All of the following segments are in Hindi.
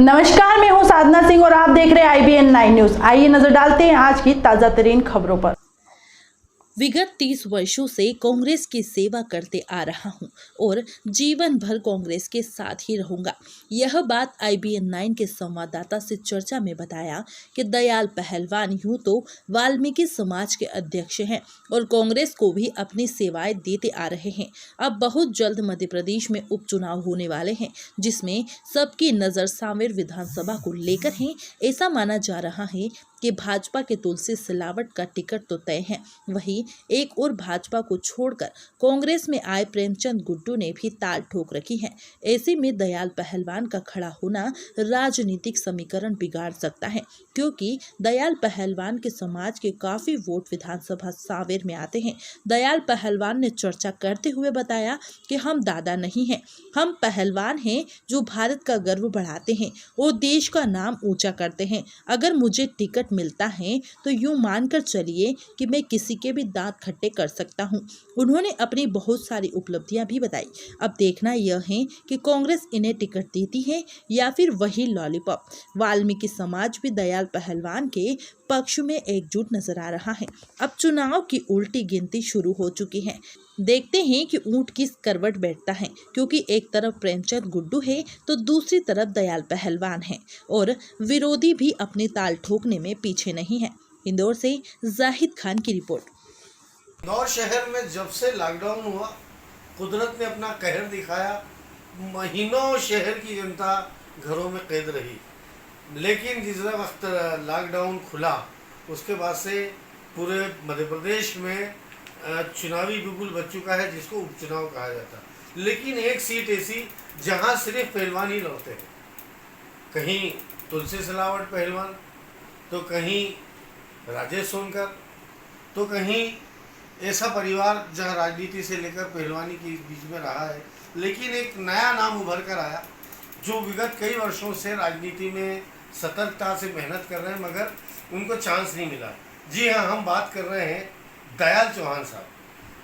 नमस्कार, मैं हूं साधना सिंह और आप देख रहे हैं IBN 9 न्यूज। आइए नजर डालते हैं आज की ताजा तरीन खबरों पर। विगत 30 वर्षों से कांग्रेस की सेवा करते आ रहा हूं और जीवन भर कांग्रेस के साथ ही रहूंगा। यह बात IBN 9 के संवाददाता से चर्चा में बताया कि दयाल पहलवान यूं तो वाल्मीकि समाज के अध्यक्ष हैं और कांग्रेस को भी अपनी सेवाएं देते आ रहे हैं। अब बहुत जल्द मध्य प्रदेश में उपचुनाव होने वाले हैं, जिसमें सबकी नजर सांवेर विधानसभा को लेकर है। ऐसा माना जा रहा है कि भाजपा के तुलसी सिलावट का टिकट तो तय है, वहीं एक और भाजपा को छोड़कर कांग्रेस में आए प्रेमचंद गुड्डू ने भी ताल ठोक रखी है। ऐसे में दयाल पहलवान का खड़ा होना राजनीतिक समीकरण बिगाड़ सकता है, क्योंकि दयाल पहलवान के समाज के काफी वोट विधानसभा सांवेर में आते हैं। दयाल पहलवान ने चर्चा करते हुए बताया कि हम दादा नहीं हैं, हम पहलवान हैं जो भारत का गर्व बढ़ाते हैं और देश का नाम ऊंचा करते हैं। अगर मुझे टिकट मिलता है तो यूं मानकर चलिए कि मैं किसी के भी दांत खट्टे कर सकता हूं। उन्होंने अपनी बहुत सारी उपलब्धियां भी बताई। अब देखना यह है कि कांग्रेस इन्हें टिकट देती है या फिर वही लॉलीपॉप। वाल्मीकि समाज भी दयाल पहलवान के पक्ष में एकजुट नजर आ रहा है। अब चुनाव की उल्टी गिनती शुरू हो चुकी है। देखते हैं कि ऊंट किस करवट बैठता है, क्योंकि एक तरफ प्रेमचंद गुड्डू है तो दूसरी तरफ दयाल पहलवान है और विरोधी भी अपनी ताल ठोकने में पीछे नहीं है। इंदौर से जाहिद खान की रिपोर्ट। इंदौर शहर में जब से लॉकडाउन हुआ, कुदरत ने अपना कहर दिखाया। महीनों शहर की जनता घरों में कैद रही, लेकिन जिस वक्त लॉकडाउन खुला उसके बाद से पूरे मध्य प्रदेश में चुनावी बिगुल बच चुका है, जिसको उपचुनाव कहा जाता है। लेकिन एक सीट ऐसी जहां सिर्फ पहलवान ही लड़ते हैं, कहीं तुलसी सिलावट पहलवान, तो कहीं राजेश सोनकर, तो कहीं ऐसा परिवार जहां राजनीति से लेकर पहलवानी के बीच में रहा है। लेकिन एक नया नाम उभर कर आया जो विगत कई वर्षों से राजनीति में सतर्कता से मेहनत कर रहे हैं, मगर उनको चांस नहीं मिला। जी हाँ, हम बात कर रहे हैं दयाल चौहान साहब,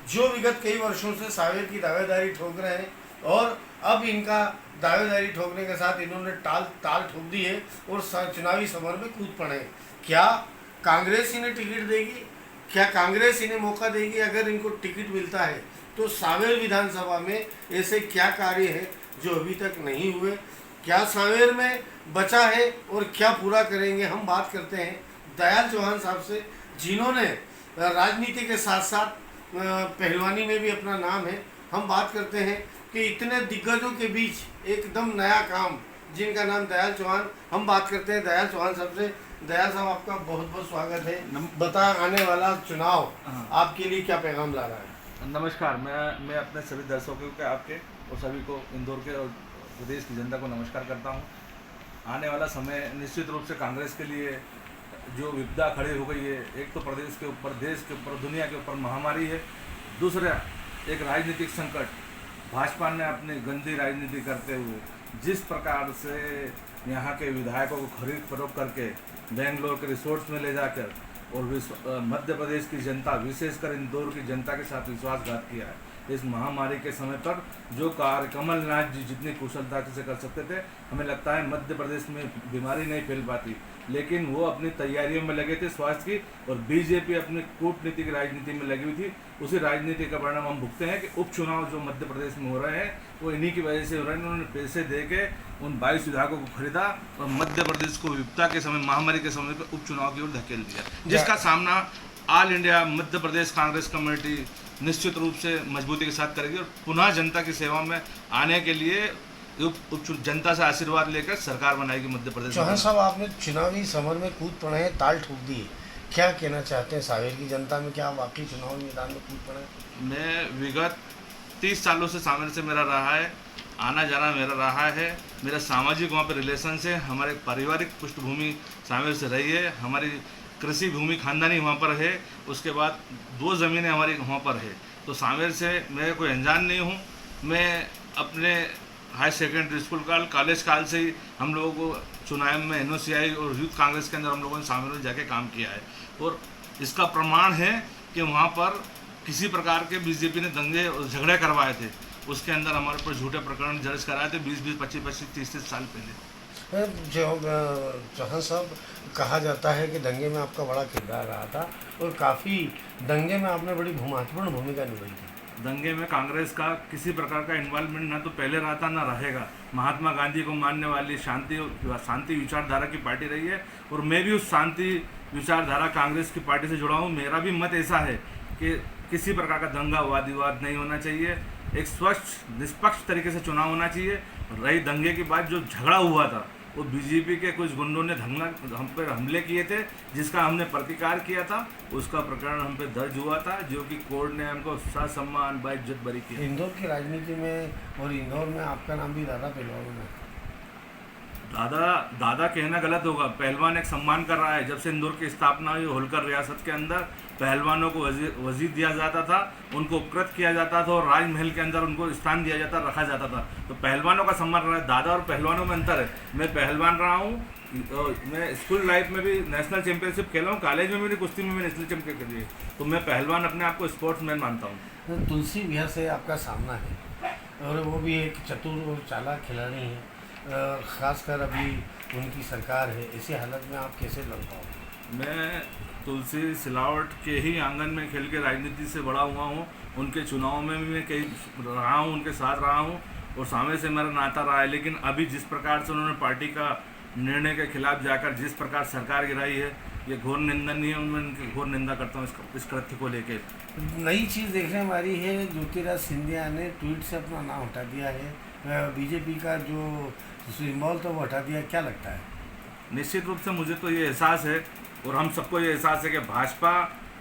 जो विगत कई वर्षों से सांवेर की दावेदारी ठोक रहे हैं और अब इनका दावेदारी ठोकने के साथ इन्होंने ताल ठोक दी है और चुनावी समर में कूद पड़े। क्या कांग्रेस इन्हें टिकट देगी? क्या कांग्रेस इन्हें मौका देगी? अगर इनको टिकट मिलता है तो सांवेर विधानसभा में ऐसे क्या कार्य है जो अभी तक नहीं हुए? क्या सांवेर में बचा है और क्या पूरा करेंगे? हम बात करते हैं दयाल चौहान साहब से, जिन्होंने राजनीति के साथ साथ पहलवानी में भी अपना नाम है। हम बात करते हैं कि इतने दिग्गजों के बीच एकदम नया काम, जिनका नाम दयाल चौहान। हम बात करते हैं दयाल चौहान साहब से। दयाल साहब, आपका बहुत बहुत स्वागत है। बता, आने वाला चुनाव आपके लिए क्या पैगाम ला रहा है? नमस्कार, मैं अपने सभी दर्शकों के, आपके और सभी को, इंदौर के और प्रदेश की जनता को नमस्कार करता हूं। आने वाला समय निश्चित रूप से कांग्रेस के लिए जो विपदा खड़ी हो गई है, एक तो प्रदेश के ऊपर, देश के ऊपर, दुनिया के ऊपर महामारी है, दूसरा एक राजनीतिक संकट। भाजपा ने अपनी गंदी राजनीति करते हुए जिस प्रकार से यहाँ के विधायकों को खरीद फरोख्त करके बेंगलोर के रिसोर्ट्स में ले जाकर और मध्य प्रदेश की जनता, विशेषकर इंदौर की जनता के साथ विश्वासघात किया है। इस महामारी के समय पर जो कार्य कमलनाथ जी जितनी कुशलता से कर सकते थे, हमें लगता है मध्य प्रदेश में बीमारी नहीं फैल पाती, लेकिन वो अपनी तैयारियों में लगे थे स्वास्थ्य की, और बीजेपी अपनी कूटनीतिक राजनीति में लगी हुई थी। उसी राजनीति का परिणाम हम भुगते हैं कि उपचुनाव जो मध्य प्रदेश में हो रहे हैं वो इन्हीं की वजह से हो रहे हैं। उन्होंने पैसे दे के उन 22 विधायकों को खरीदा और मध्य प्रदेश को विपदा के समय, महामारी के समय पर उपचुनाव की ओर धकेल दिया, जिसका सामना all India Madhya Pradesh Congress committee निश्चित रूप से मजबूती के साथ करेगी और पुनः जनता की सेवा में आने के लिए जनता से आशीर्वाद लेकर सरकार बनाएगी मध्य प्रदेश। चौहान साहब, आपने चुनावी समर में कूद पड़े हैं, ताल ठोक दी है, क्या कहना चाहते हैं सांवेर की जनता में? क्या वाकई चुनाव मैदान में कूद पड़े हैं? मैं विगत 30 सालों से सांवेर से मेरा रहा है, आना जाना मेरा रहा है, मेरा सामाजिक वहाँ पर रिलेशन से, हमारे पारिवारिक पृष्ठभूमि सांवेर से रही है, हमारी कृषि भूमि खानदानी वहाँ पर है, उसके बाद 2 ज़मीनें हमारी वहाँ पर है। तो सांवेर से मैं कोई अनजान नहीं हूँ। मैं अपने हाई सेकेंडरी स्कूल कॉलेज काल से ही हम लोगों को चुनाव में NOCI और यूथ कांग्रेस के अंदर हम लोगों ने सांवेर में जाके काम किया है, और इसका प्रमाण है कि वहाँ पर किसी प्रकार के बीजेपी ने दंगे और झगड़े करवाए थे, उसके अंदर हमारे पर झूठे प्रकरण दर्ज कराए थे 20-20, 25-25, 30-30 साल पहले। चौहान साहब, कहा जाता है कि दंगे में आपका बड़ा किरदार रहा था और काफ़ी दंगे में आपने बड़ी महत्वपूर्ण भूमिका निभाई थी। दंगे में कांग्रेस का किसी प्रकार का इन्वॉल्वमेंट ना तो पहले रहा था ना रहेगा। महात्मा गांधी को मानने वाली शांति विचारधारा की पार्टी रही है और मैं भी उस शांति विचारधारा कांग्रेस की पार्टी से जुड़ा हूँ। मेरा भी मत ऐसा है कि किसी प्रकार का दंगा वाद विवाद नहीं होना चाहिए, एक स्वच्छ निष्पक्ष तरीके से चुनाव होना चाहिए। रही दंगे की बात, जो झगड़ा हुआ था वो बीजेपी के कुछ गुंडों ने हम पर हमले किए थे, जिसका हमने प्रतिकार किया था। उसका प्रकरण हम पे दर्ज हुआ था, जो कि कोर्ट ने हमको ससम्मान बाइज्जत बरी किया। इंदौर की राजनीति में और इंदौर में आपका नाम भी दादा पहलवान में। दादा कहना गलत होगा। पहलवान एक सम्मान कर रहा है। जब से इंदौर की स्थापना हुई, होलकर रियासत के अंदर पहलवानों को वजीर दिया जाता था, उनको उपकृत किया जाता था और राजमहल के अंदर उनको स्थान दिया जाता, रखा जाता था। तो पहलवानों का सम्मान रहा है। दादा और पहलवानों में अंतर है। मैं पहलवान रहा हूँ, मैं स्कूल लाइफ में भी नेशनल चैंपियनशिप खेला हूँ, कॉलेज में मेरी कुश्ती में भी नेशनल चैंपियन खेली है। तो मैं पहलवान अपने आप को स्पोर्ट्समैन मानता हूँ। तुलसी विहार से आपका सामना है और वो भी एक चतुर और चालाक खिलाड़ी हैं, खासकर अभी उनकी सरकार है। ऐसी हालत में आप कैसे लड़ पाओगे? मैं तुलसी सिलावट के ही आंगन में खेल के राजनीति से बड़ा हुआ हूँ। उनके चुनाव में भी मैं कई रहा हूँ, उनके साथ रहा हूँ और सामने से मेरा नाता रहा है। लेकिन अभी जिस प्रकार से उन्होंने पार्टी का निर्णय के खिलाफ जाकर जिस प्रकार सरकार गिराई है, ये घोर निंदनीय है। मैं उनकी घोर निंदा करता हूँ इस कृत्य को लेकर। नई चीज़ देखने वाली है, ज्योतिराज सिंधिया ने ट्वीट से अपना नाम हटा दिया है, बीजेपी का जो सिंबल था वो हटा दिया। क्या लगता है? निश्चित रूप से मुझे तो ये एहसास है और हम सबको ये एहसास है कि भाजपा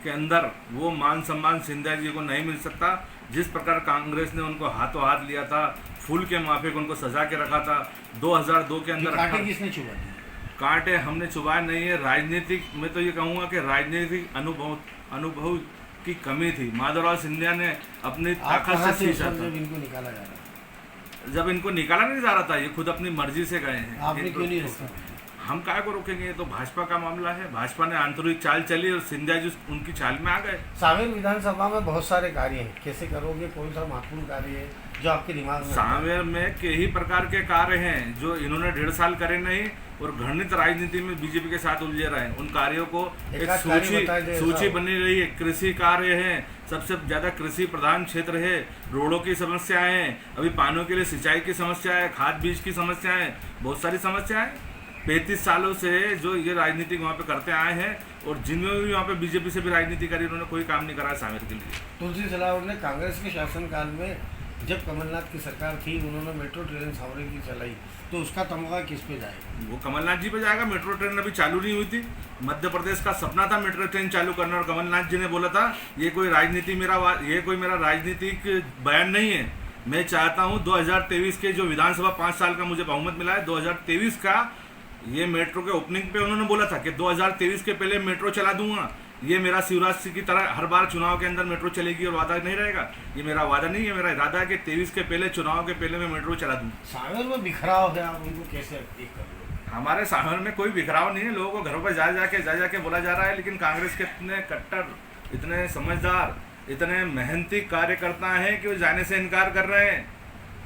के अंदर वो मान सम्मान सिंधिया जी को नहीं मिल सकता। जिस प्रकार कांग्रेस ने उनको हाथों हाथ लिया था, फूल के माफिक उनको सजा के रखा था 2002 के अंदर। कांटे किसने चुभा दिए? कांटे हमने चुभाए नहीं है। राजनीतिक, मैं तो ये कहूँगा कि राजनीतिक अनुभव की कमी थी। माधवराव सिंधिया ने अपनी ताकत से शीशा था। इनको निकाला जा रहा, जब इनको निकाला नहीं जा रहा था, ये खुद अपनी मर्जी से गए हैं। आपने क्यों नहीं रोका? हम काय को रोकेंगे? ये तो भाजपा का मामला है। भाजपा ने आंतरिक चाल चली और सिंधिया जी उनकी चाल में आ गए। सांवेर विधानसभा में बहुत सारे कार्य हैं, कैसे करोगे? कौन सा महत्वपूर्ण कार्य है जो आपके दिमाग में? सांवेर में कई प्रकार के कार्य हैं जो इन्होंने 1.5 साल करे नहीं और घृणित राजनीति में बीजेपी के साथ उलझे रहे। उन कार्यों को एक सूची बनी रही है। कृषि कार्य है, सबसे ज़्यादा कृषि प्रधान क्षेत्र है। रोडों की समस्याएं हैं, अभी पानियों के लिए सिंचाई की समस्या है, खाद बीज की समस्या है, बहुत सारी समस्याएं। 35 सालों से जो ये राजनीति वहाँ पे करते आए हैं और जिन्होंने भी वहाँ पे बीजेपी से भी राजनीति करी, उन्होंने कोई काम नहीं करा सांवेर के लिए। तुलसी सिलावट ने कांग्रेस के शासनकाल में, जब कमलनाथ की सरकार थी, उन्होंने मेट्रो ट्रेन सांवेर की चलाई, तो उसका तमगा किस पे जाएगा? वो कमलनाथ जी पे जाएगा। मेट्रो ट्रेन अभी चालू नहीं हुई थी। मध्य प्रदेश का सपना था मेट्रो ट्रेन चालू करना और कमलनाथ जी ने बोला था ये कोई मेरा राजनीतिक बयान नहीं है। मैं चाहता हूँ 2023 के जो विधानसभा 5 साल का मुझे बहुमत मिला है, 2023 का ये मेट्रो के ओपनिंग पे उन्होंने बोला था कि 2023 के पहले मेट्रो चला दूंगा। ये मेरा शिवराज सिंह की तरह हर बार चुनाव के अंदर मेट्रो चलेगी और वादा नहीं रहेगा। ये मेरा वादा नहीं है, मेरा इरादा है कि 23 के पहले, चुनाव के पहले मैं मेट्रो चला दूँ। सांवेर में बिखराव है, आप उनको कैसे एक कर लो? हमारे सांवेर में कोई बिखराव नहीं है। लोगों को घरों पर जा जाके बोला जा रहा है, लेकिन कांग्रेस के इतने कट्टर, इतने समझदार, इतने मेहनती कार्यकर्ता हैं कि वो जाने से इनकार कर रहे हैं।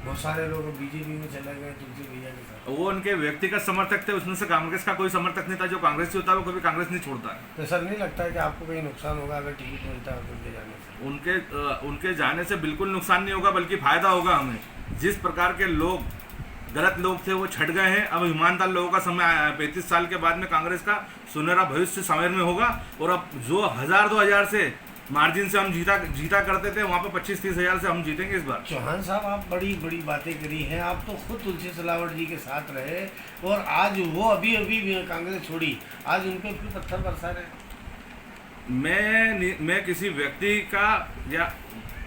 बहुत सारे लोग बीजेपी में चले गए तुलसी भैया के साथ। वो उनके व्यक्तिगत समर्थक थे, उसमें से कांग्रेस का कोई समर्थक नहीं था। जो कांग्रेस से होता है वो कभी कांग्रेस नहीं छोड़ता है। तो सर नहीं लगता है कि आपको कहीं नुकसान होगा अगर टिकट मिलता है उनके जाने से? उनके जाने से बिल्कुल नुकसान नहीं होगा, बल्कि फायदा होगा हमें। जिस प्रकार के लोग, गलत लोग थे, वो छट गए हैं। अब ईमानदार लोगों का समय आया है। 35 साल के बाद में कांग्रेस का सुनहरा भविष्य सांवेर में होगा। और अब जो 1000-2000 से मार्जिन से हम जीता करते थे, वहाँ पे 25-30 हज़ार से हम जीतेंगे इस बार। चौहान साहब, आप बड़ी बड़ी बातें करी हैं। आप तो खुद तुलसी सिलावट जी के साथ रहे और आज वो अभी कांग्रेस छोड़ी, आज उनके फिर पत्थर बरसा रहे। मैं किसी व्यक्ति का या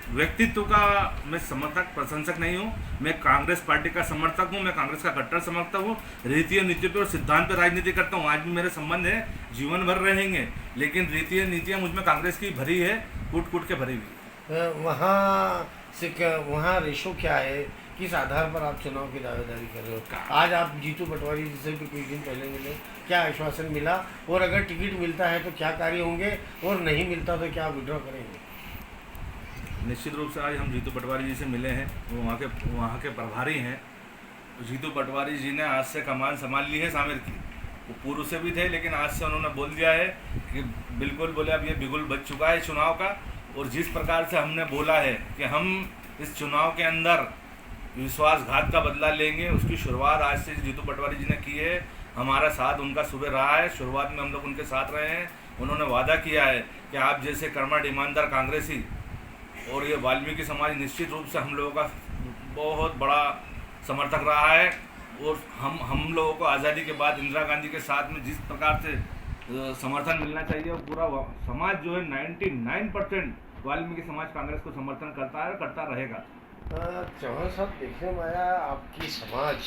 व्यक्तित्व का मैं समर्थक, प्रशंसक नहीं हूँ। मैं कांग्रेस पार्टी का समर्थक हूँ। मैं कांग्रेस का कट्टर समर्थक हूँ। रीति नीति पे और सिद्धांत पे राजनीति करता हूँ। आज भी मेरे संबंध है, जीवन भर रहेंगे। लेकिन रीति नीतियाँ मुझ में कांग्रेस की भरी है, कूट के भरी हुई। वहाँ रेशो क्या है, किस आधार पर आप चुनाव की दावेदारी कर रहे हो? आज आप जीतू पटवारी जी से भी कुछ दिन पहले मिले, क्या आश्वासन मिला? और अगर टिकट मिलता है तो क्या कार्य होंगे, और नहीं मिलता तो क्या विड्रॉ करेंगे? निश्चित रूप से आज हम जीतू पटवारी जी से मिले हैं। वो वहाँ के प्रभारी हैं जीतू पटवारी जी ने आज से कमान संभाल ली है सांवेर की। वो पूर्व से भी थे, लेकिन आज से उन्होंने बोल दिया है कि बिल्कुल बोले अब ये बिगुल बच चुका है चुनाव का। और जिस प्रकार से हमने बोला है कि हम इस चुनाव के अंदर विश्वासघात का बदला लेंगे, उसकी शुरुआत आज से जीतू पटवारी जी ने की है। हमारा साथ उनका सुबह रहा है, शुरुआत में हम लोग उनके साथ रहे हैं। उन्होंने वादा किया है कि आप जैसे कर्मठ ईमानदार कांग्रेसी और ये वाल्मीकि समाज निश्चित रूप से हम लोगों का बहुत बड़ा समर्थक रहा है। और हम लोगों को आज़ादी के बाद इंदिरा गांधी के साथ में जिस प्रकार से समर्थन मिलना चाहिए, वो पूरा समाज जो है 99% वाल्मीकि समाज कांग्रेस को समर्थन करता है और करता रहेगा। चौहान साहब, देखने में आया आपकी समाज,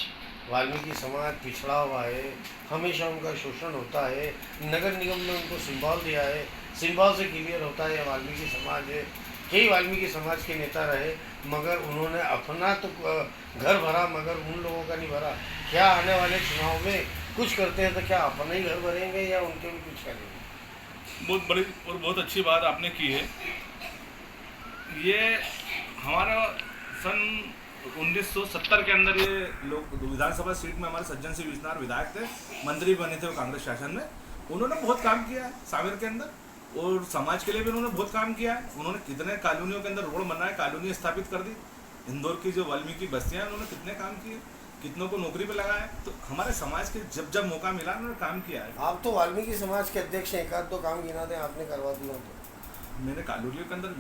वाल्मीकि समाज पिछड़ा हुआ है, हमेशा उनका शोषण होता है। नगर निगम में उनको सिंबल दिया है, सिंबल से क्लियर होता है वाल्मीकि समाज है। कई वाल्मीकि समाज के नेता रहे, मगर उन्होंने अपना तो घर भरा, मगर उन लोगों का नहीं भरा। क्या आने वाले चुनाव में कुछ करते हैं तो क्या अपना ही घर भरेंगे या उनके भी कुछ करेंगे? बहुत बड़ी और बहुत अच्छी बात आपने की है। ये हमारा सन 1970 के अंदर ये लोग विधानसभा सीट में हमारे सज्जन सिंह विश्वनाथ विधायक थे, मंत्री बने थे वो कांग्रेस शासन में। उन्होंने बहुत काम किया है सांवेर के अंदर, और समाज के लिए भी उन्होंने बहुत काम किया है। उन्होंने कितने कॉलोनियों के अंदर रोड बनाए, कॉलोनी स्थापित कर दी। इंदौर की जो वाल्मीकि बस्तियाँ हैं, उन्होंने कितने काम किए, कितनों को नौकरी पे लगाया। तो हमारे समाज के जब जब मौका मिला उन्होंने काम किया है। आप तो वाल्मीकि समाज के अध्यक्ष हैं, एक आध तो काम गिना दें, आपने करवा दिया तो। मैंने कॉलोनियों के अंदर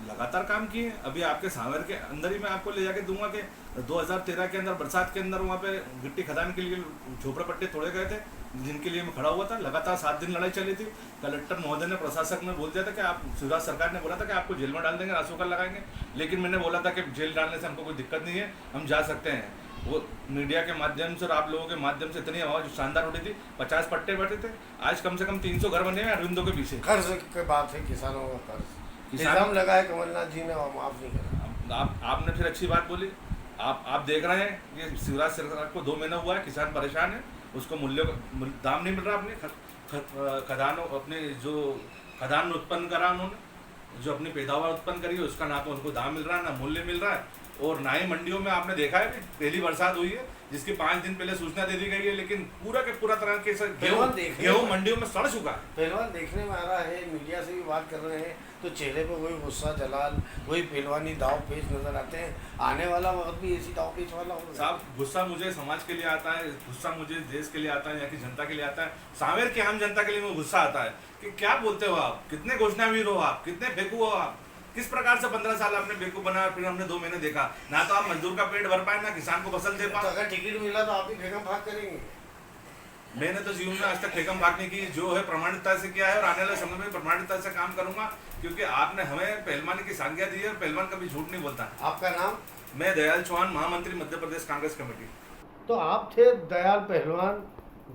लगातार काम किए। अभी आपके सांवेर के अंदर ही मैं आपको ले जाके दूंगा कि 2013 के अंदर बरसात के अंदर वहाँ पे गिट्टी खदान के लिए झोपड़े पट्टे तोड़े गए थे, जिनके लिए मैं खड़ा हुआ था। लगातार 7 दिन लड़ाई चली थी। कलेक्टर महोदय ने, प्रशासक ने बोल दिया था कि आप, शिवराज सरकार ने बोला था कि आपको जेल में डाल देंगे, रासुका लगाएंगे। लेकिन मैंने बोला था कि जेल डालने से हमको कोई दिक्कत नहीं है, हम जा सकते हैं। वो मीडिया के माध्यम से और आप लोगों के माध्यम से इतनी आवाज़ शानदार उठी थी, 50 पट्टे बैठे थे। आज कम से कम 300 घर बने हैं अरविंदों के पीछे। कर्ज की बात है, किसानों का कर्ज इल्जाम लगाया कमलनाथ जी ने, माफ नहीं करा। आपने फिर अच्छी बात बोली। आप देख रहे हैं कि शिवराज सरकार को 2 महीना हुआ है, किसान परेशान है, उसको दाम नहीं मिल रहा। अपने खदानों, अपने जो खदान उत्पन्न करा उन्होंने, जो अपनी पैदावार उत्पन्न करी है, उसका ना तो उनको दाम मिल रहा है, ना मूल्य मिल रहा है। और ना ही मंडियों में आपने देखा है कि पहली बरसात हुई है, जिसकी 5 दिन पहले सूचना दे दी गई है, लेकिन पूरा के पूरा तरह के गेहूं मंडियों में सड़ चुका है। पहलवान देखने में आ रहा है, मीडिया से भी बात कर रहे हैं तो चेहरे पे वही गुस्सा, जलाल, वही पहलवानी दाव पेच नजर आते हैं। आने वाला वक्त भी इसी दाव पेच वाला होगा। साहब, गुस्सा मुझे समाज के लिए आता है, गुस्सा मुझे देश के लिए आता है, यहाँ की जनता के लिए आता है, सांवेर की आम जनता के लिए गुस्सा आता है कि क्या बोलते हो आप, कितने घोषणावीर हो आप, कितने फेंकू हो आप, किस प्रकार से 15 साल आपने बेवकूफ बनाया। फिर हमने 2 महीने देखा, ना तो आप मजदूर का पेट भर पाए, ना किसान को फसल दे पाए। तो अगर टिकट मिला तो आप भी फेंकम भाग करेंगे? मैंने तो जीवन में आज तक फेंकम भाग नहीं की, जो है प्रमाणिकता से किया है, और आने वाले समय में प्रमाणिकता से काम करूंगा, क्योंकि आपने हमें पहलवानी की संज्ञा दी है, और पहलवान कभी झूठ नहीं बोलता। आपका नाम? मैं दयाल चौहान, महामंत्री मध्य प्रदेश कांग्रेस कमेटी। तो आप थे दयाल पहलवान,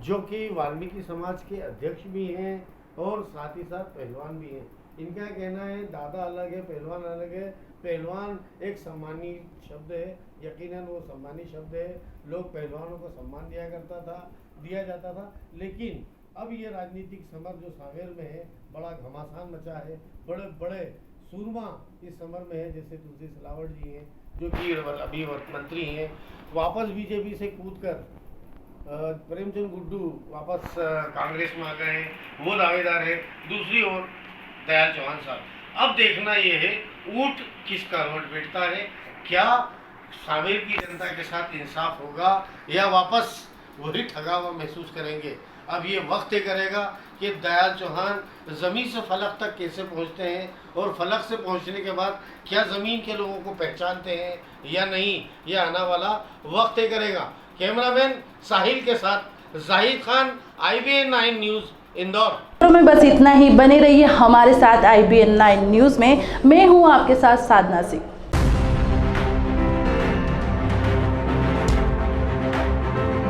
जो कि वाल्मीकि समाज के अध्यक्ष भी हैं और साथ ही साथ पहलवान भी हैं। इनका कहना है दादा अलग है, पहलवान अलग है। पहलवान एक सम्मानित शब्द है, यकीनन वो सम्मानित शब्द है। लोग पहलवानों को सम्मान दिया जाता था, लेकिन अब ये राजनीतिक समर जो सांवेर में है, बड़ा घमासान मचा है। बड़े बड़े सूरमा इस समर में है, जैसे तुलसी सिलावट जी हैं, जो कि अभी मंत्री हैं, वापस बीजेपी से कूदकर प्रेमचंद गुड्डू वापस कांग्रेस में आ गए हैं, वो दावेदार है। दूसरी ओर दयाल चौहान साहब। अब देखना ये है ऊंट किस करवट बैठता है, क्या सांवेर की जनता के साथ इंसाफ होगा या वापस वही ठगा हुआ महसूस करेंगे। अब ये वक्त तय करेगा कि दयाल चौहान ज़मीन से फलक तक कैसे पहुंचते हैं, और फलक से पहुंचने के बाद क्या ज़मीन के लोगों को पहचानते हैं या नहीं, ये आने वाला वक्त तय करेगा। कैमरामैन साहिल के साथ जाहिद खान, IBN 9 न्यूज़, इंदौर। में बस इतना ही। बने रहिए हमारे साथ IBN 9 न्यूज़ में। मैं हूँ आपके साथ साधना सिंह।